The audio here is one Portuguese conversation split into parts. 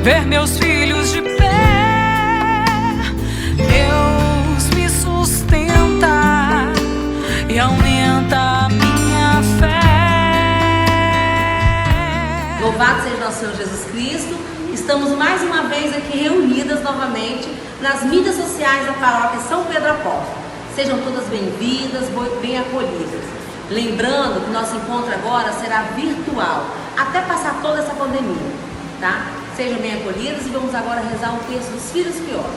ver meus filhos de pé. Deus me sustenta e aumenta a minha fé. Louvado seja nosso Senhor Jesus Cristo. Estamos mais uma vez aqui reunidas novamente nas mídias sociais da paróquia São Pedro Apóstolo. Sejam todas bem-vindas, bem acolhidas. Lembrando que nosso encontro agora será virtual, até passar toda essa pandemia, tá? Sejam bem acolhidas e vamos agora rezar o texto dos filhos que oram.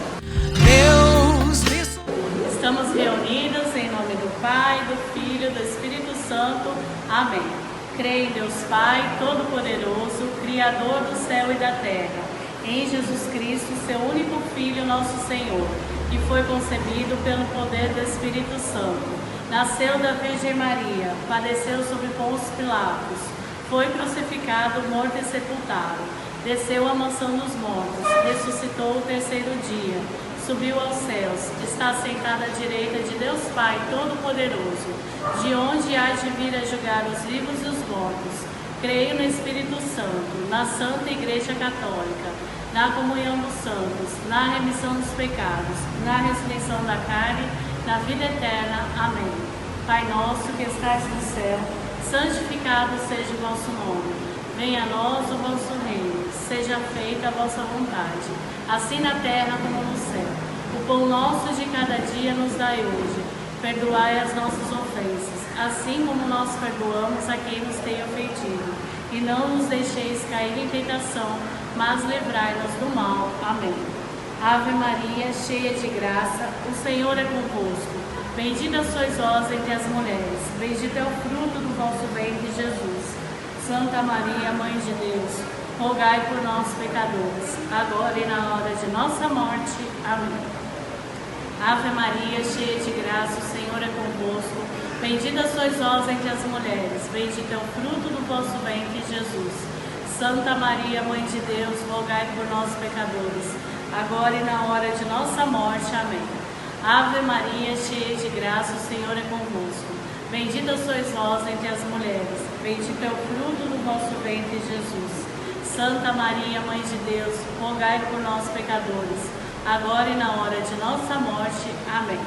Estamos reunidos em nome do Pai, do Filho e do Espírito Santo. Amém. Creio em Deus Pai, Todo-Poderoso, Criador do céu e da terra, em Jesus Cristo, seu único Filho, nosso Senhor, que foi concebido pelo poder do Espírito Santo. Nasceu da Virgem Maria, padeceu sob Pôncio Pilatos, foi crucificado, morto e sepultado, desceu à mansão dos mortos, ressuscitou o terceiro dia, subiu aos céus, está sentado à direita de Deus Pai Todo-Poderoso, de onde há de vir a julgar os vivos e os mortos. Creio no Espírito Santo, na Santa Igreja Católica, na comunhão dos santos, na remissão dos pecados, na ressurreição da carne, na vida eterna. Amém. Pai nosso que estais no céu, santificado seja o vosso nome. Venha a nós o vosso reino, seja feita a vossa vontade, assim na terra como no céu. O pão nosso de cada dia nos dai hoje. Perdoai as nossas ofensas, assim como nós perdoamos a quem nos tem ofendido. E não nos deixeis cair em tentação, mas livrai-nos do mal. Amém. Ave Maria, cheia de graça, o Senhor é convosco. Bendita sois vós entre as mulheres, bendito é o fruto do vosso ventre, Jesus. Santa Maria, Mãe de Deus, rogai por nós, pecadores, agora e na hora de nossa morte. Amém. Ave Maria, cheia de graça, o Senhor é convosco. Bendita sois vós entre as mulheres, bendito é o fruto do vosso ventre, Jesus. Santa Maria, Mãe de Deus, rogai por nós, pecadores, agora e na hora de nossa morte. Amém. Ave Maria, cheia de graça, o Senhor é convosco. Bendita sois vós entre as mulheres, bendito é o fruto do vosso ventre, Jesus. Santa Maria, Mãe de Deus, rogai por nós, pecadores, agora e na hora de nossa morte. Amém.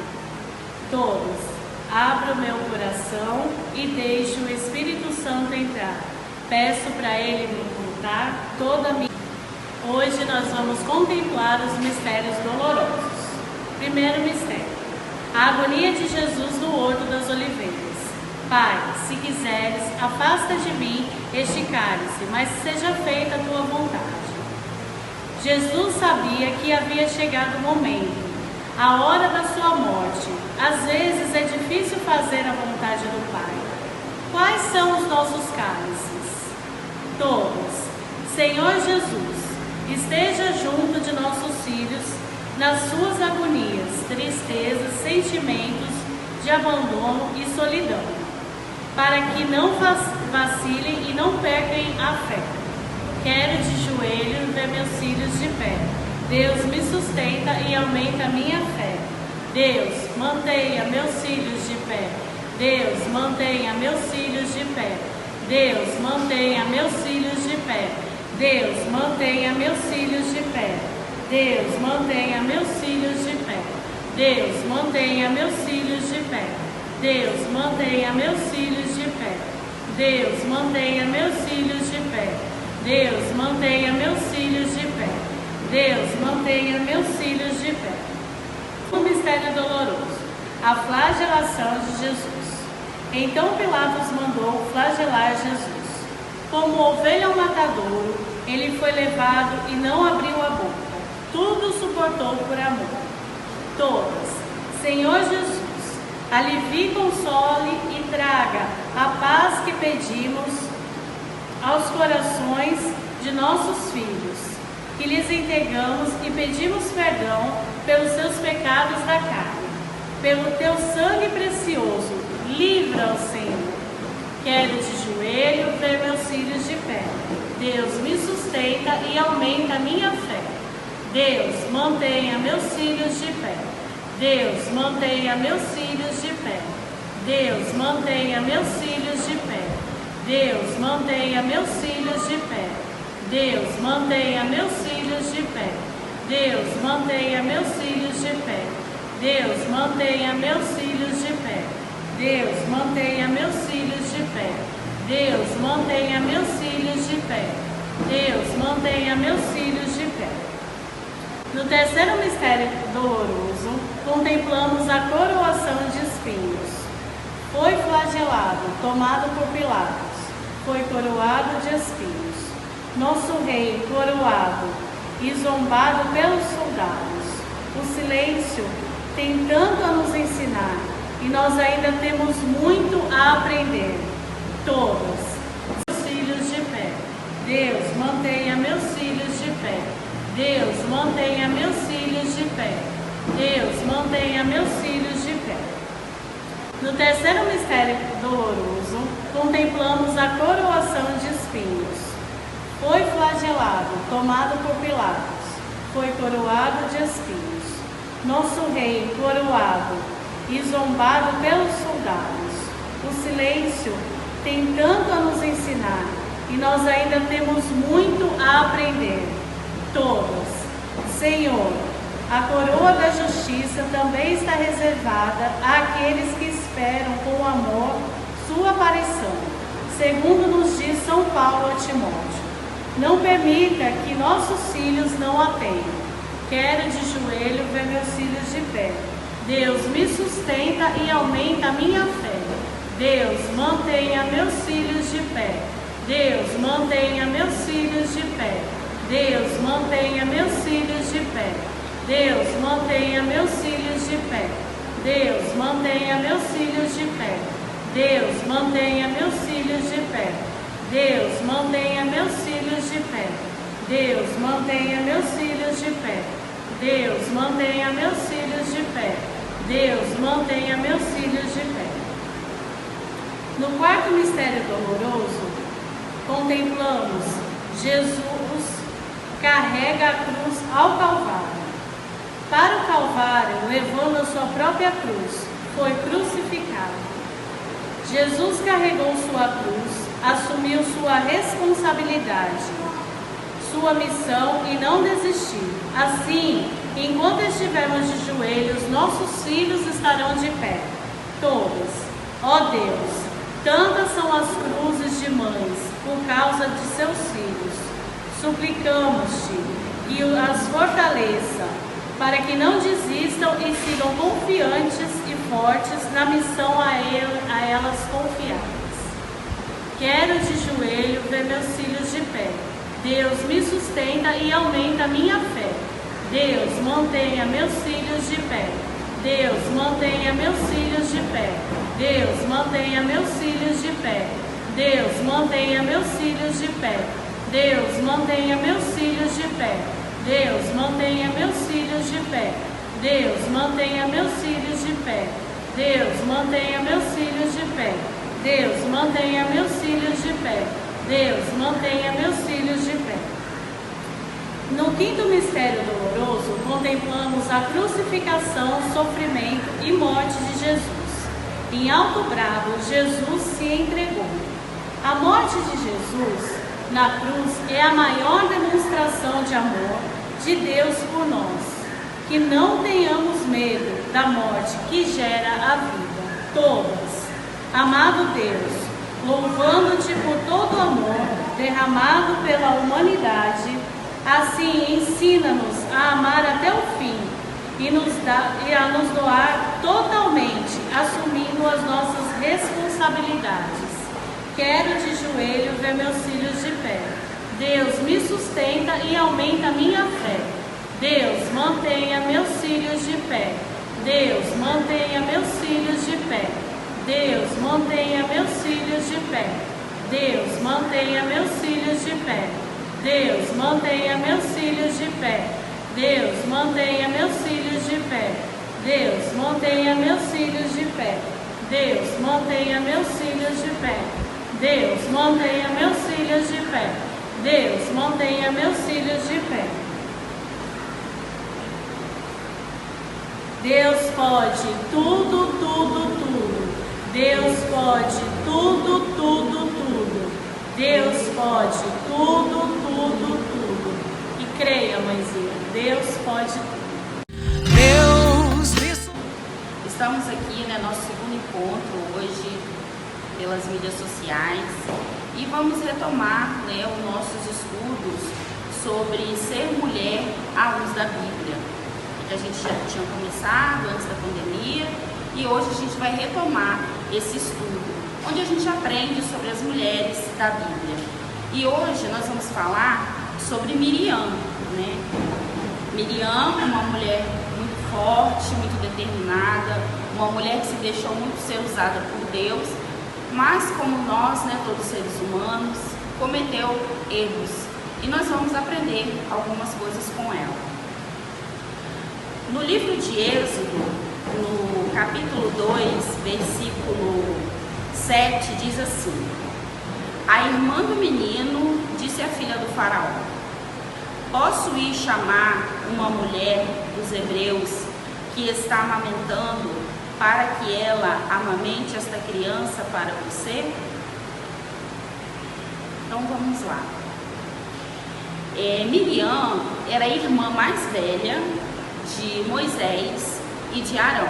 Todos, abra o meu coração e deixe o Espírito Santo entrar. Peço para Ele me contar toda a minha... Hoje nós vamos contemplar os mistérios dolorosos. Primeiro mistério, a agonia de Jesus no Horto das Oliveiras. Pai, se quiseres, afasta de mim este cálice, mas seja feita a tua vontade. Jesus sabia que havia chegado o momento, a hora da sua morte. Às vezes é difícil fazer a vontade do Pai. Quais são os nossos cálices? Todos. Senhor Jesus, esteja junto de nossos filhos nas suas agonias, tristezas, sentimentos de abandono e solidão, para que não vacilem e não percam a fé. Quero de joelho ver meus filhos de pé. Deus me sustenta e aumenta a minha fé. Deus, mantenha meus filhos de pé. Deus, mantenha meus filhos de pé. Deus, mantenha meus filhos de pé. Deus, mantenha meus filhos de pé. Deus, mantenha meus filhos de pé. Deus, mantenha meus filhos de pé. Deus, mantenha meus filhos de pé. Deus, mantenha meus filhos de pé. Deus, mantenha meus filhos de pé. Deus, mantenha meus filhos de pé. O mistério doloroso, a flagelação de Jesus. Então Pilatos mandou flagelar Jesus. Como ovelha ao matadouro, ele foi levado e não abriu a boca. Tudo suportou por amor. Todas. Senhor Jesus, alivie, console e traga a paz que pedimos aos corações de nossos filhos, que lhes entregamos e pedimos perdão pelos seus pecados da carne. Pelo teu sangue precioso, livra-os, Senhor. Quero de joelho ver meus filhos de pé. Deus, me sustenta e aumenta a minha fé. Deus, mantenha meus filhos de pé. Deus, mantenha meus filhos de pé. Deus, mantenha meus filhos de pé. Deus, mantenha meus filhos de pé. Deus, mantenha meus filhos de pé. Deus, mantenha meus filhos de pé. Deus, mantenha meus filhos de pé. Deus, mantenha meus filhos de pé. Deus, mantenha meus filhos de pé. Deus, mantenha meus filhos de pé. No terceiro mistério doloroso, contemplamos a coroação de espinhos. Foi flagelado, tomado por Pilatos, foi coroado de espinhos. Nosso rei coroado e zombado pelos soldados. O silêncio tem tanto a nos ensinar e nós ainda temos muito a aprender. Todos, meus filhos de pé. Deus, mantenha meus filhos de pé. Deus, mantenha meus filhos de pé. Deus, mantenha meus filhos de pé. No terceiro mistério doloroso, contemplamos a coroação de espinhos. Foi flagelado, tomado por Pilatos, foi coroado de espinhos. Nosso rei coroado e zombado pelos soldados. O silêncio tem tanto a nos ensinar e nós ainda temos muito a aprender. Todos, Senhor, a coroa da justiça também está reservada àqueles que esperam com amor sua aparição, segundo nos diz São Paulo a Timóteo. Não permita que nossos filhos não a tenham. Quero de joelho ver meus filhos de pé. Deus, me sustenta e aumenta a minha fé. Deus, mantenha meus filhos de pé. Deus, mantenha meus filhos de pé. Deus, mantenha meus filhos de pé. Deus, mantenha meus filhos de pé. Deus, mantenha meus filhos de pé. Deus, mantenha meus filhos de pé. Deus, mantenha meus filhos de pé. Deus, mantenha meus filhos de pé. Deus, mantenha meus filhos de pé. Deus, mantenha meus filhos de pé. No quarto mistério doloroso, contemplamos Jesus carrega a cruz ao Calvário. Para o Calvário, levando a sua própria cruz, foi crucificado. Jesus carregou sua cruz, assumiu sua responsabilidade, sua missão e não desistiu. Assim, enquanto estivermos de joelhos, nossos filhos estarão de pé. Todos. Ó Deus, tantas são as cruzes de mães por causa de seus filhos. Suplicamos-te e as fortaleça, para que não desistam e sigam confiantes e fortes na missão a elas confiadas. Quero de joelho ver meus filhos de pé. Deus, me sustenta e aumenta a minha fé. Deus, mantenha meus filhos de pé. Deus, mantenha meus filhos de pé. Deus, mantenha meus filhos de pé. Deus, mantenha meus filhos de pé. Deus, mantenha meus filhos de pé. Deus, mantenha meus filhos de pé. Deus, mantenha meus filhos de pé. Deus, mantenha meus filhos de pé. Deus, mantenha meus filhos de pé. Deus, mantenha meus filhos de pé. No quinto mistério doloroso, contemplamos a crucificação, sofrimento e morte de Jesus. Em alto brado, Jesus se entregou. A morte de Jesus na cruz é a maior demonstração de amor de Deus por nós. Que não tenhamos medo da morte que gera a vida. Todos. Amado Deus, louvando-te por todo o amor derramado pela humanidade, assim ensina-nos a amar até o fim e a nos doar totalmente, assumindo as nossas responsabilidades. Quero de joelho ver meus filhos de pé. Deus, me sustenta e aumenta a minha fé. Deus, mantenha meus filhos de pé. Deus, mantenha meus filhos de pé. Deus, mantenha meus filhos de pé. Deus, mantenha meus filhos de pé. Deus, mantenha meus filhos de pé. Deus, mantenha meus filhos de pé. Deus, mantenha meus filhos de pé. Deus, mantenha meus filhos de pé. Deus, mantenha meus filhos de pé. Deus, mantenha meus filhos de pé. Deus pode tudo, tudo, tudo. Deus pode tudo, tudo, tudo. Deus pode tudo, tudo, mãezinha. Deus pode. Deus me Estamos aqui, nosso segundo encontro hoje pelas mídias sociais e vamos retomar, os nossos estudos sobre ser mulher à luz da Bíblia, que a gente já tinha começado antes da pandemia, e hoje a gente vai retomar esse estudo, onde a gente aprende sobre as mulheres da Bíblia. E hoje nós vamos falar sobre Miriam, Miriam, uma mulher muito forte, muito determinada, uma mulher que se deixou muito ser usada por Deus, mas como nós, todos seres humanos, cometeu erros. E nós vamos aprender algumas coisas com ela. No livro de Êxodo, no capítulo 2, versículo 7, diz assim: a irmã do menino disse à filha do faraó: posso ir chamar uma mulher dos hebreus que está amamentando para que ela amamente esta criança para você? Então vamos lá. Miriam era a irmã mais velha de Moisés e de Arão.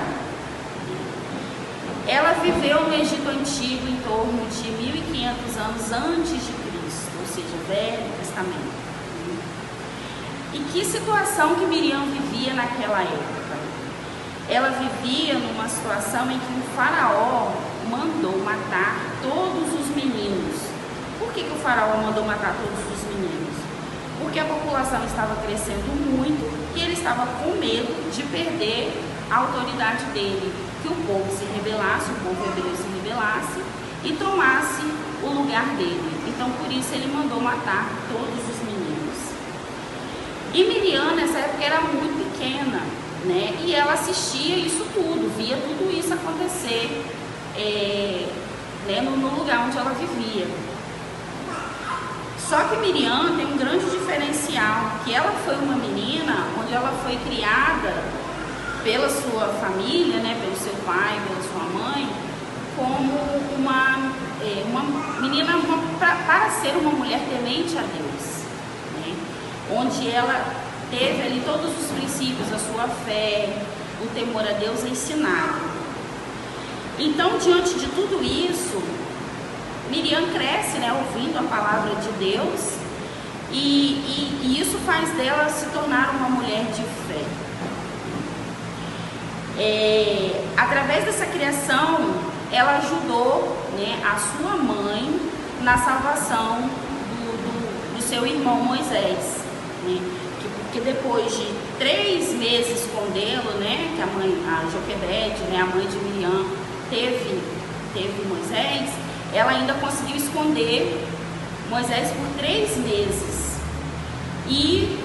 Ela viveu no Egito Antigo em torno de 1500 anos antes de Cristo, ou seja, Velho Testamento. E que situação que Miriam vivia naquela época? Ela vivia numa situação em que o faraó mandou matar todos os meninos. Por que o faraó mandou matar todos os meninos? Porque a população estava crescendo muito e ele estava com medo de perder a autoridade dele, que o povo se rebelasse, o povo hebreu se rebelasse e tomasse o lugar dele. Então, por isso, ele mandou matar todos os meninos. E Miriam, nessa época, era muito pequena, e ela assistia isso tudo, via tudo isso acontecer no lugar onde ela vivia. Só que Miriam tem um grande diferencial, que ela foi uma menina onde ela foi criada pela sua família, pelo seu pai, pela sua mãe, como uma menina para ser uma mulher temente a Deus, onde ela teve ali todos os princípios, a sua fé, o temor a Deus ensinado. Então, diante de tudo isso, Miriam cresce, ouvindo a palavra de Deus, e isso faz dela se tornar uma mulher de fé. Através dessa criação, ela ajudou a sua mãe na salvação do seu irmão Moisés, porque depois de 3 meses escondê-lo, que a mãe, a Joquebede, a mãe de Miriam, teve Moisés, ela ainda conseguiu esconder Moisés por 3 meses. E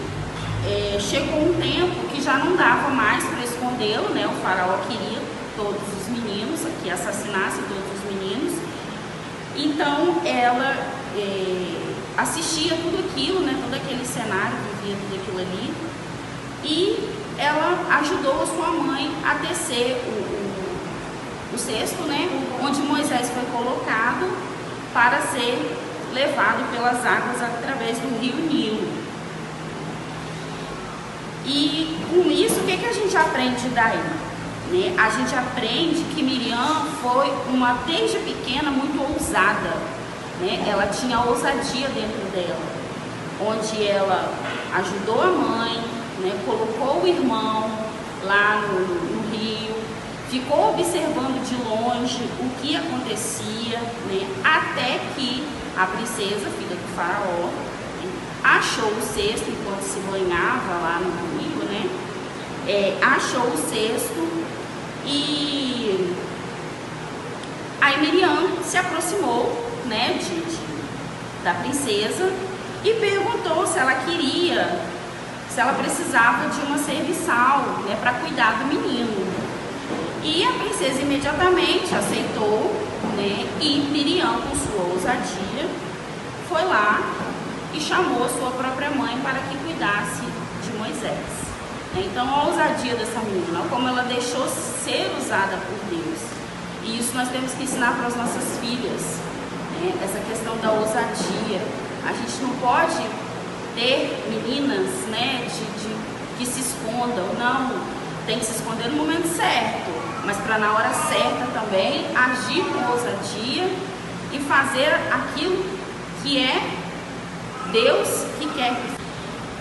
chegou um tempo que já não dava mais para escondê-lo, o faraó queria todos os meninos, que assassinasse todos os meninos. Então ela assistia tudo aquilo, todo aquele cenário, vivia tudo aquilo ali, e ela ajudou a sua mãe a tecer o cesto, onde Moisés foi colocado para ser levado pelas águas através do rio Nilo. E com isso, o que a gente aprende daí? A gente aprende que Miriam foi desde pequena, muito ousada. Ela tinha ousadia dentro dela, onde ela ajudou a mãe, colocou o irmão lá no rio, ficou observando de longe o que acontecia, até que a princesa, filha do faraó, achou o cesto enquanto se banhava lá no rio, achou o cesto, e aí Miriam se aproximou, da princesa e perguntou se ela queria, se ela precisava de uma serviçal, para cuidar do menino. E a princesa imediatamente aceitou, e Miriam, com sua ousadia, foi lá e chamou a sua própria mãe para que cuidasse de Moisés. Então, a ousadia dessa menina, como ela deixou ser usada por Deus. E isso nós temos que ensinar para as nossas filhas, essa questão da ousadia. A gente não pode ter meninas, né, que se escondam. Não, tem que se esconder no momento certo, mas para na hora certa também agir com ousadia e fazer aquilo que é Deus que quer.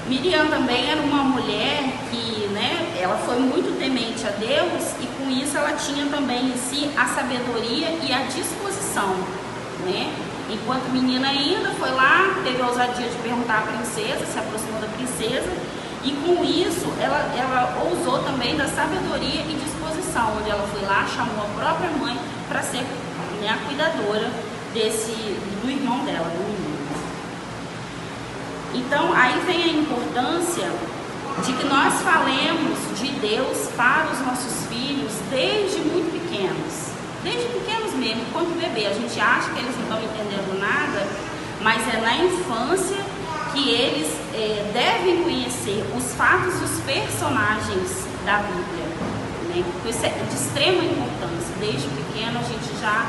Miriam também era uma mulher que, né, ela foi muito temente a Deus e com isso ela tinha também em si a sabedoria e a disposição, né? Enquanto menina ainda, foi lá, teve a ousadia de perguntar à princesa, se aproximou da princesa, e com isso ela ousou também da sabedoria e disposição, onde ela foi lá, chamou a própria mãe para ser, né, a cuidadora do irmão dela, do menino. Então, aí vem a importância de que nós falemos de Deus para os nossos filhos desde muito pequenos. Desde pequenos mesmo, enquanto bebê. A gente acha que eles não estão entendendo nada, mas é na infância que eles devem conhecer os fatos e os personagens da Bíblia, né? Isso é de extrema importância. Desde pequeno a gente já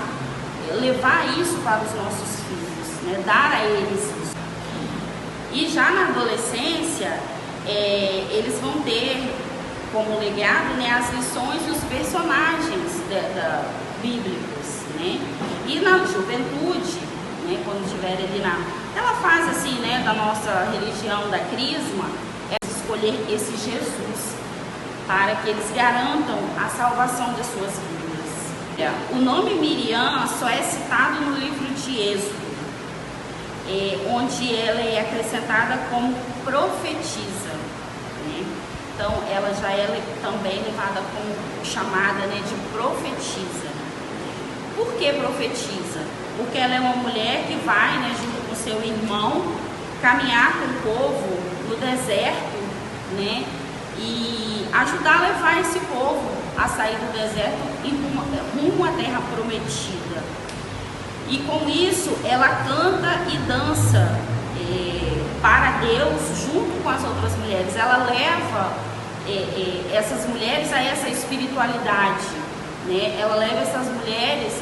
levar isso para os nossos filhos, né? Dar a eles isso. E já na adolescência, eles vão ter como legado, né, as lições dos personagens bíblicos, né? E na juventude, né, quando estiver ali ela faz assim, né, da nossa religião da Crisma, escolher esse Jesus para que eles garantam a salvação das suas vidas. O nome Miriam só é citado no livro de Êxodo, onde ela é acrescentada como profetisa, né? Então ela já é também levada como chamada, né, de profetisa. Por que profetiza? Porque ela é uma mulher que vai, né, junto com seu irmão, caminhar com o povo no deserto, né, e ajudar a levar esse povo a sair do deserto e rumo à terra prometida. E com isso ela canta e dança para Deus junto com as outras mulheres. Ela leva essas mulheres a essa espiritualidade, né? Ela leva essas mulheres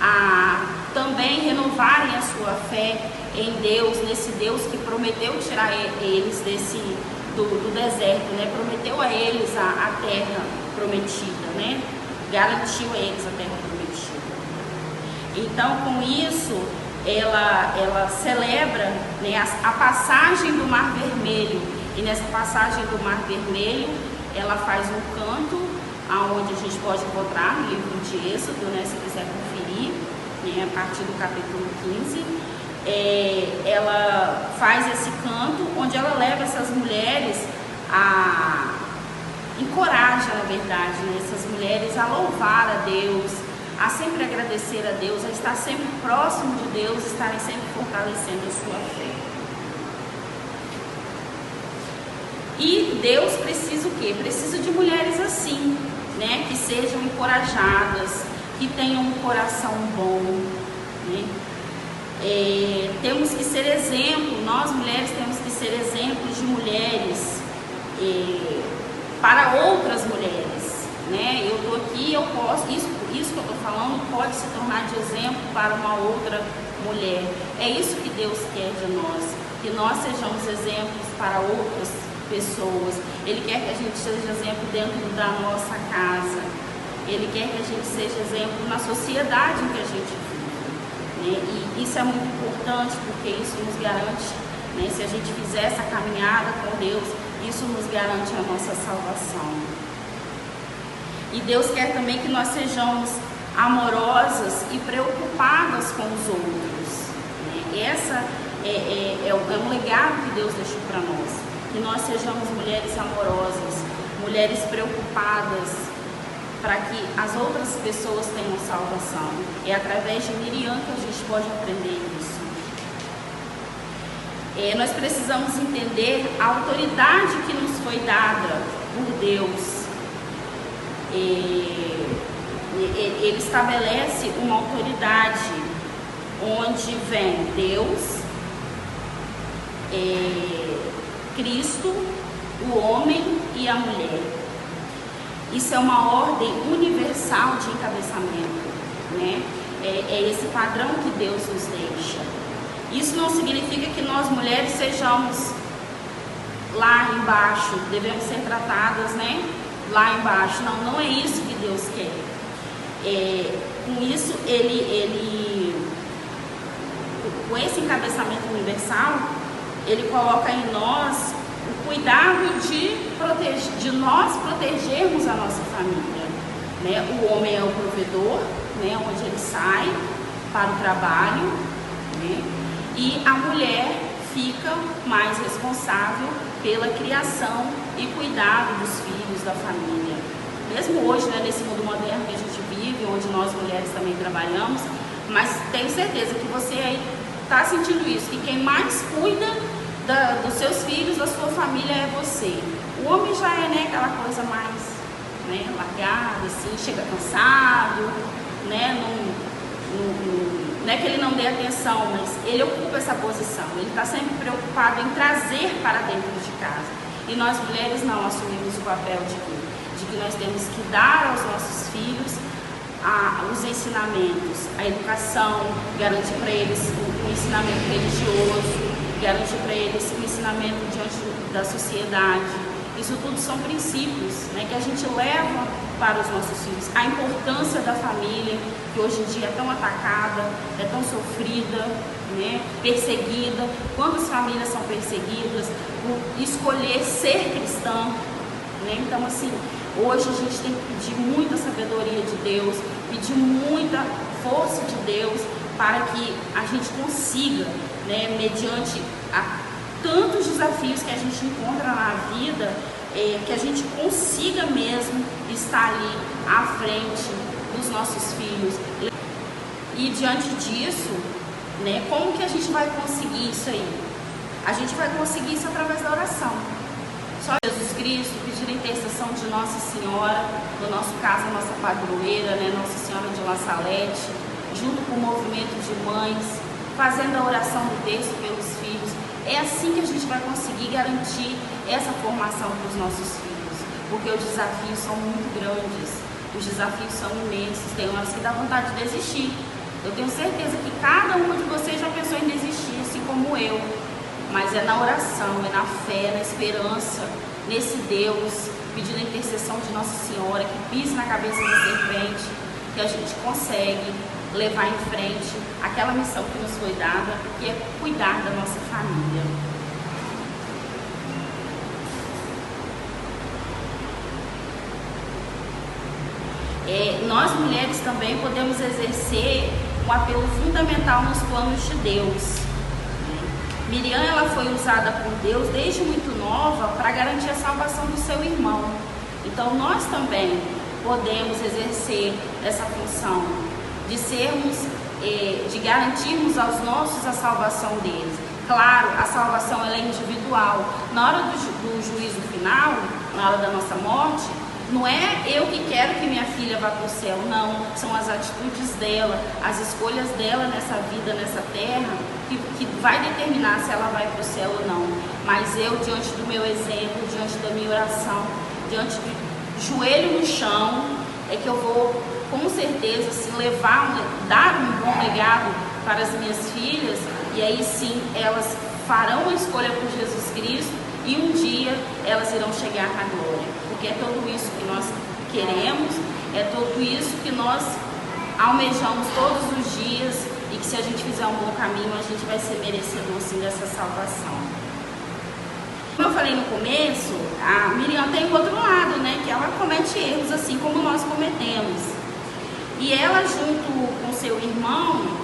a também renovarem a sua fé em Deus, nesse Deus que prometeu tirar eles do deserto, né? Prometeu a eles a terra prometida, né? Garantiu a eles a terra prometida. Então, com isso, ela celebra, né, a passagem do Mar Vermelho. E nessa passagem do Mar Vermelho, ela faz um canto, onde a gente pode encontrar no livro de Êxodo, né, se quiser conferir, né, a partir do capítulo 15. Ela faz esse canto, onde ela leva essas mulheres encoraja, na verdade, né, essas mulheres a louvar a Deus, a sempre agradecer a Deus, a estar sempre próximo de Deus, estarem sempre fortalecendo a sua fé. E Deus precisa o quê? Precisa de mulheres assim, né? Que sejam encorajadas, que tenham um coração bom, né? Temos que ser exemplo, nós mulheres temos que ser exemplos de mulheres para outras mulheres, né? Eu estou aqui, eu posso, isso que eu estou falando pode se tornar de exemplo para uma outra mulher. É isso que Deus quer de nós, que nós sejamos exemplos para outras pessoas. Ele quer que a gente seja exemplo dentro da nossa casa. Ele quer que a gente seja exemplo na sociedade em que a gente vive, né? E isso é muito importante, porque isso nos garante, né? Se a gente fizer essa caminhada com Deus, isso nos garante a nossa salvação. E Deus quer também que nós sejamos amorosas e preocupadas com os outros, né? Essa é um legado que Deus deixou para nós, que nós sejamos mulheres amorosas, mulheres preocupadas, para que as outras pessoas tenham salvação. É através de Miriam que a gente pode aprender isso. Nós precisamos entender a autoridade que nos foi dada por Deus. Ele estabelece uma autoridade onde vem Deus, Cristo, o homem e a mulher. Isso é uma ordem universal de encabeçamento, né? É esse padrão que Deus nos deixa. Isso não significa que nós mulheres sejamos lá embaixo, devemos ser tratadas, né, lá embaixo. Não, não é isso que Deus quer. Com isso, com esse encabeçamento universal, ele coloca em nós o cuidado de nós protegermos a nossa família, né? O homem é o provedor, né, onde ele sai para o trabalho, né? E a mulher fica mais responsável pela criação e cuidado dos filhos, da família. Mesmo hoje, né, nesse mundo moderno que a gente vive, onde nós mulheres também trabalhamos, mas tenho certeza que você aí está sentindo isso, que quem mais cuida dos seus filhos, da sua família é você. O homem já é, né, aquela coisa mais, né, largada, assim, chega cansado, né, não é que ele não dê atenção, mas ele ocupa essa posição, ele está sempre preocupado em trazer para dentro de casa. E nós mulheres não assumimos o papel de que nós temos que dar aos nossos filhos os ensinamentos, a educação, garantir para eles o ensinamento religioso, garantir para eles o ensinamento diante da sociedade. Isso tudo são princípios, né, que a gente leva para os nossos filhos. A importância da família, que hoje em dia é tão atacada, é tão sofrida, né, perseguida. Quantas famílias são perseguidas por escolher ser cristã, né? Então, assim, hoje a gente tem que pedir muita sabedoria de Deus, pedir muita força de Deus para que a gente consiga, né, mediante tantos desafios que a gente encontra na vida, que a gente consiga mesmo estar ali à frente dos nossos filhos. E diante disso, né, como que a gente vai conseguir isso aí? A gente vai conseguir isso através da oração. Só Jesus Cristo, pedir a intercessão de Nossa Senhora, no nosso caso, a nossa padroeira, né, Nossa Senhora de La Salete, junto com o movimento de mães, fazendo a oração do terço pelos filhos. É assim que a gente vai conseguir garantir essa formação para os nossos filhos, porque os desafios são muito grandes, os desafios são imensos, tem horas que dá vontade de desistir. Eu tenho certeza que cada uma de vocês já pensou em desistir, assim como eu, mas é na oração, é na fé, na esperança, nesse Deus, pedindo a intercessão de Nossa Senhora, que pise na cabeça da serpente, que a gente consegue levar em frente aquela missão que nos foi dada, que é cuidar da nossa família. Nós mulheres também podemos exercer um apelo fundamental nos planos de Deus. Miriam, ela foi usada por Deus desde muito nova para garantir a salvação do seu irmão. Então nós também podemos exercer essa função de sermos, de garantirmos aos nossos a salvação deles. Claro, a salvação ela é individual. Na hora do juízo final, na hora da nossa morte, não é eu que quero que minha filha vá para o céu, não. São as atitudes dela, as escolhas dela nessa vida, nessa terra, que vai determinar se ela vai para o céu ou não. Mas eu, diante do meu exemplo, diante da minha oração, diante do joelho no chão, é que eu vou, com certeza, assim, dar um bom legado para as minhas filhas, e aí sim elas farão a escolha por Jesus Cristo e um dia elas irão chegar na glória, porque é tudo isso que nós queremos, é tudo isso que nós almejamos todos os dias, e que se a gente fizer um bom caminho, a gente vai ser merecedor sim dessa salvação. Como eu falei no começo, a Miriam tem o outro lado, né, que ela comete erros assim como nós cometemos. E ela, junto com seu irmão,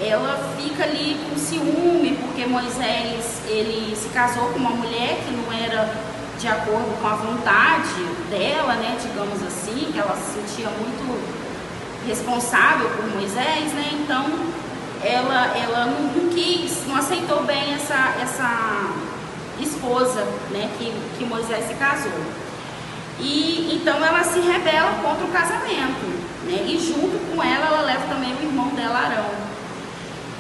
ela fica ali com ciúme, porque Moisés, ele se casou com uma mulher que não era de acordo com a vontade dela, né, digamos assim, que ela se sentia muito responsável por Moisés, né, então ela não aceitou bem essa esposa, né, que Moisés se casou. E então ela se rebela contra o casamento, né, e junto com ela leva também o irmão dela, Arão.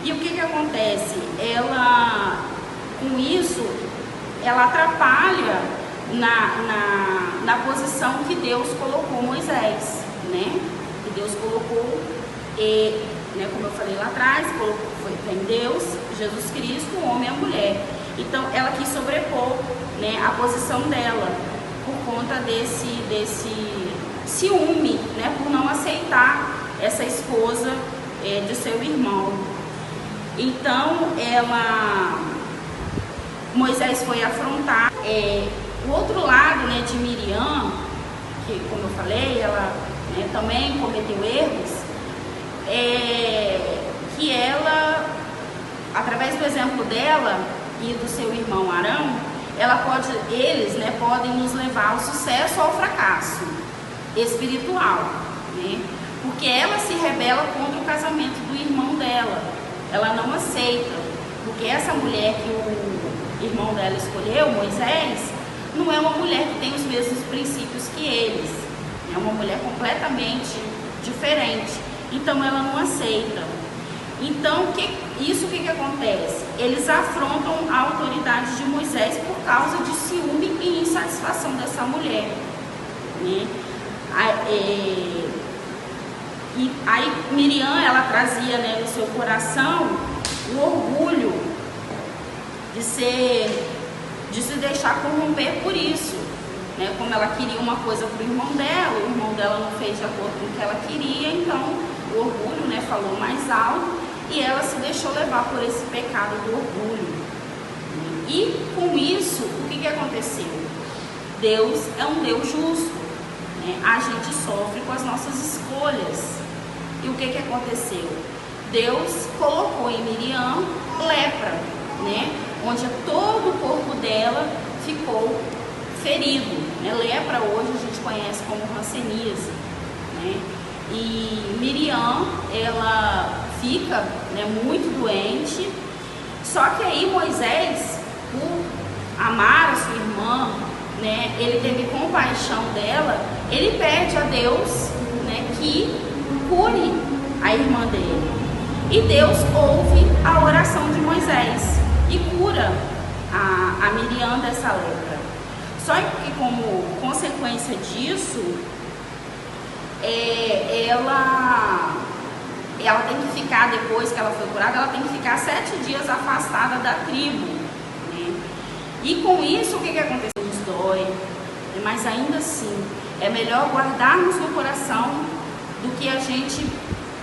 E o que acontece? Ela, com isso, ela atrapalha na posição que Deus colocou Moisés, né? Que Deus colocou, né, como eu falei lá atrás, foi Deus, Jesus Cristo, o homem e a mulher. Então ela quis sobrepor, né, a posição dela por conta desse ciúme, né, por não aceitar essa esposa de seu irmão. Então Moisés foi afrontar. O outro lado, né, de Miriam, que, como eu falei, ela, né, também cometeu erros, que ela, através do exemplo dela e do seu irmão Arão, eles, né, podem nos levar ao sucesso ou ao fracasso espiritual, né? Porque ela se rebela contra o casamento do irmão dela, ela não aceita, porque essa mulher que o irmão dela escolheu, Moisés, não é uma mulher que tem os mesmos princípios que eles, é uma mulher completamente diferente, então ela não aceita. Então, o que acontece? Eles afrontam a autoridade de Moisés por causa de ciúme e insatisfação dessa mulher, né? E aí Miriam, ela trazia, né, no seu coração o orgulho de se deixar corromper por isso, né? Como ela queria uma coisa para o irmão dela não fez de acordo com o que ela queria, então o orgulho, né, falou mais alto e ela se deixou levar por esse pecado do orgulho. E com isso, o que aconteceu? Deus é um Deus justo, né? A gente sofre com as nossas escolhas. E o que aconteceu? Deus colocou em Miriam lepra, né? Onde todo o corpo dela ficou ferido, né? Lepra hoje a gente conhece como hanseníase, né? E Miriam, ela fica, né, muito doente. Só que aí Moisés, por amar a sua irmã, né, ele teve compaixão dela, ele pede a Deus, né, que cure a irmã dele. E Deus ouve a oração de Moisés e cura a Miriam dessa lepra. Só que como consequência disso, ela tem que ficar, depois que ela foi curada, ela tem que ficar 7 dias afastada da tribo, né? E com isso, o que aconteceu? Nos dói, mas ainda assim, é melhor guardarmos no coração do que a gente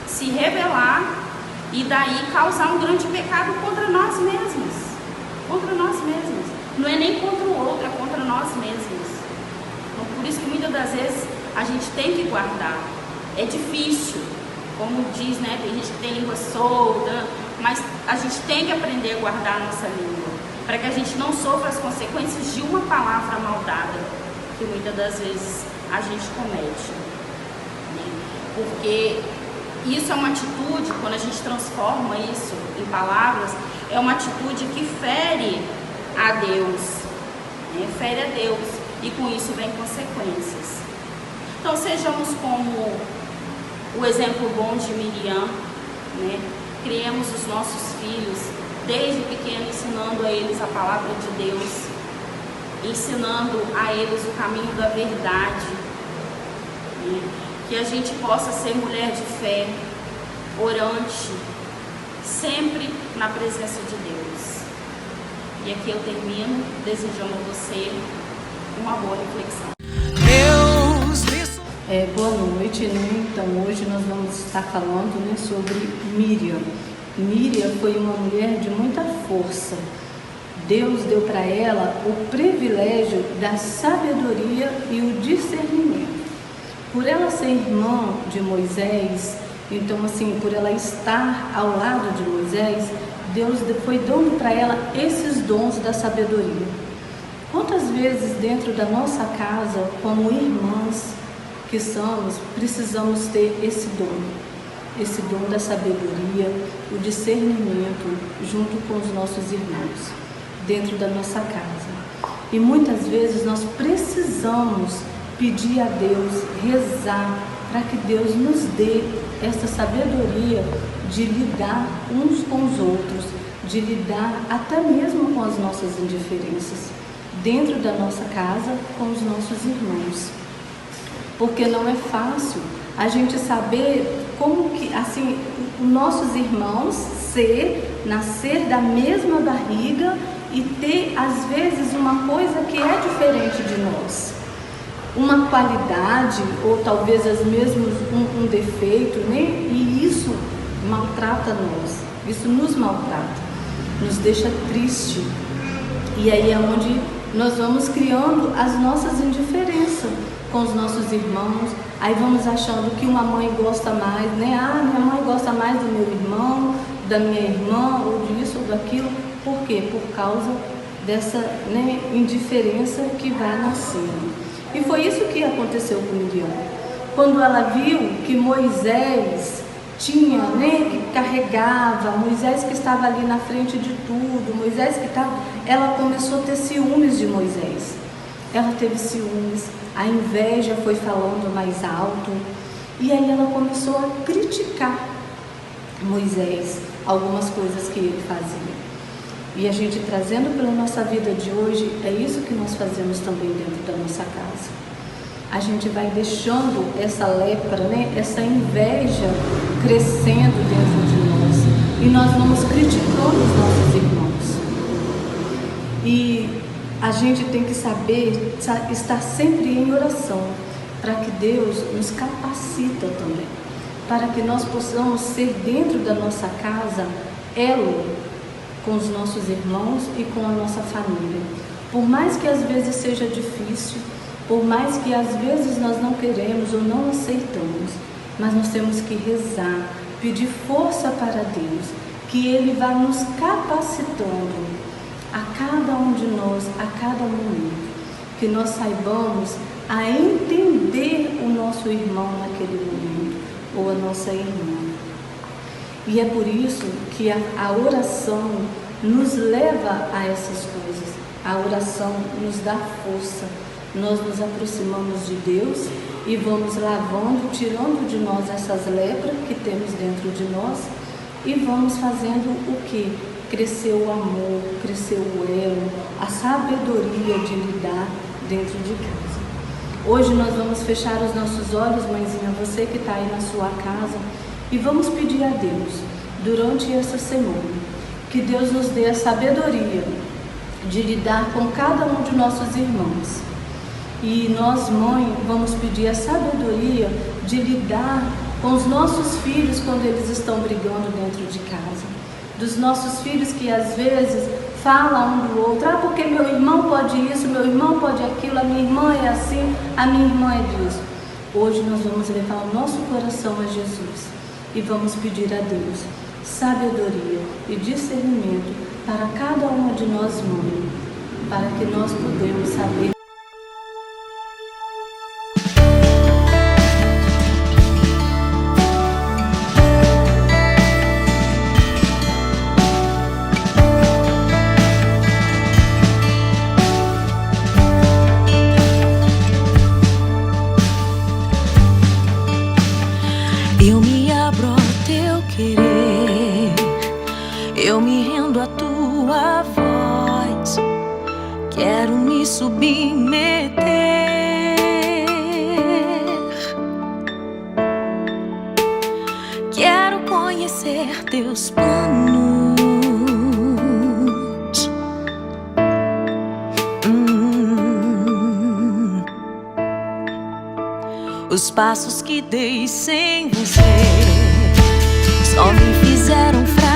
se rebelar e daí causar um grande pecado contra nós mesmos. Contra nós mesmos. Não é nem contra o outro, é contra nós mesmos. Então, por isso que muitas das vezes a gente tem que guardar. É difícil, como diz, né? Tem gente que tem língua solta, mas a gente tem que aprender a guardar a nossa língua, para que a gente não sofra as consequências de uma palavra maldada que muitas das vezes a gente comete, né? Porque isso é uma atitude, quando a gente transforma isso em palavras, é uma atitude que fere a Deus, né? Fere a Deus, e com isso vem consequências. Então sejamos como o exemplo bom de Miriam, né? Criemos os nossos filhos desde pequeno, ensinando a eles a palavra de Deus, ensinando a eles o caminho da verdade, né? Que a gente possa ser mulher de fé, orante, sempre na presença de Deus. E aqui eu termino desejando a você uma boa reflexão. Boa noite, né? Então hoje nós vamos estar falando, né, sobre Miriam. Miriam foi uma mulher de muita força. Deus deu para ela o privilégio da sabedoria e o discernimento. Por ela ser irmã de Moisés, então assim, por ela estar ao lado de Moisés, Deus foi dando para ela esses dons da sabedoria. Quantas vezes dentro da nossa casa, como irmãs que somos, precisamos ter esse dom da sabedoria, o discernimento junto com os nossos irmãos, dentro da nossa casa. E muitas vezes nós precisamos pedir a Deus, rezar, para que Deus nos dê essa sabedoria de lidar uns com os outros, de lidar até mesmo com as nossas indiferenças, dentro da nossa casa, com os nossos irmãos. Porque não é fácil a gente saber como que, assim, nossos irmãos nascer da mesma barriga e ter às vezes uma coisa que é diferente de nós, uma qualidade ou talvez as mesmas um defeito, né? E isso maltrata nós, isso nos maltrata, nos deixa triste. E aí é onde nós vamos criando as nossas indiferenças com os nossos irmãos. Aí vamos achando que uma mãe gosta mais, né? Ah, minha mãe gosta mais do meu irmão, da minha irmã, ou disso ou daquilo. Por quê? Por causa dessa, né, indiferença que vai nascendo. E foi isso que aconteceu com Miriam. Quando ela viu que Moisés tinha, né, que carregava, Moisés que estava ali na frente de tudo, Moisés que estava, ela começou a ter ciúmes de Moisés. Ela teve ciúmes, a inveja foi falando mais alto, e aí ela começou a criticar Moisés, algumas coisas que ele fazia. E a gente trazendo pela nossa vida de hoje, é isso que nós fazemos também dentro da nossa casa. A gente vai deixando essa lepra, né, essa inveja crescendo dentro de nós, e nós vamos criticando os nossos irmãos. E a gente tem que saber estar sempre em oração, para que Deus nos capacita também, para que nós possamos ser dentro da nossa casa elo com os nossos irmãos e com a nossa família. Por mais que às vezes seja difícil, por mais que às vezes nós não queremos ou não aceitamos, mas nós temos que rezar, pedir força para Deus, que Ele vá nos capacitando a cada um de nós, a cada momento, que nós saibamos a entender o nosso irmão naquele momento, ou a nossa irmã. E é por isso que a oração nos leva a essas coisas. A oração nos dá força. Nós nos aproximamos de Deus e vamos lavando, tirando de nós essas lepras que temos dentro de nós, e vamos fazendo o que? Crescer o amor, crescer o elo, a sabedoria de lidar dentro de casa. Hoje nós vamos fechar os nossos olhos, mãezinha, você que está aí na sua casa, e vamos pedir a Deus, durante essa semana, que Deus nos dê a sabedoria de lidar com cada um de nossos irmãos. E nós, mãe, vamos pedir a sabedoria de lidar com os nossos filhos quando eles estão brigando dentro de casa. Dos nossos filhos que às vezes falam um do outro, ah, porque meu irmão pode isso, meu irmão pode aquilo, a minha irmã é assim, a minha irmã é disso. Hoje nós vamos levar o nosso coração a Jesus e vamos pedir a Deus sabedoria e discernimento para cada uma de nós, mãe, para que nós podemos saber. Eu me abro ao teu querer, eu me rendo à tua voz, quero me submeter, quero conhecer teus planos. Os passos que dei sem você só me fizeram fraco.